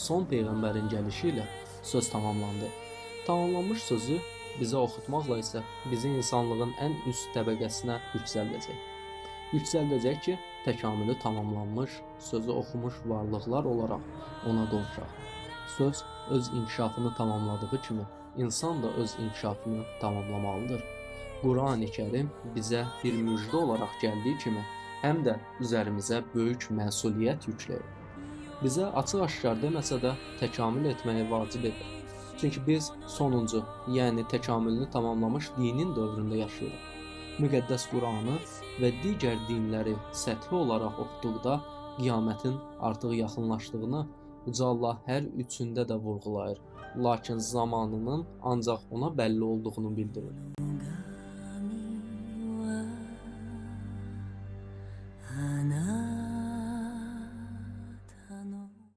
son peyğəmbərin gəlişi ilə söz tamamlandı. Tamamlanmış sözü bizə oxutmaqla isə bizi insanlığın ən üst təbəqəsinə yüksəldəcək. Yüksəldəcək ki, təkamülü tamamlanmış, sözü oxumuş varlıqlar olaraq ona qovuşaq. Söz öz inkişafını tamamladığı kimi, insan da öz inkişafını tamamlamalıdır. Qurani-Kərim bizə bir müjdə olaraq gəldiyi kimi, həm də üzərimizə böyük məsuliyyət yükləyir. Bizə açıq-aşkar deməsə də təkamül etməyi vacib edir. Çünki biz sonuncu, yəni təkamülünü tamamlamış dinin dövründə yaşayırıq. Müqəddəs Quranı və digər dinləri səthi olaraq oxuduqda qiyamətin artıq yaxınlaşdığını Uca Allah hər üçündə də vurğulayır. Lakin zamanının ancaq ona bəlli olduğunu bildirir.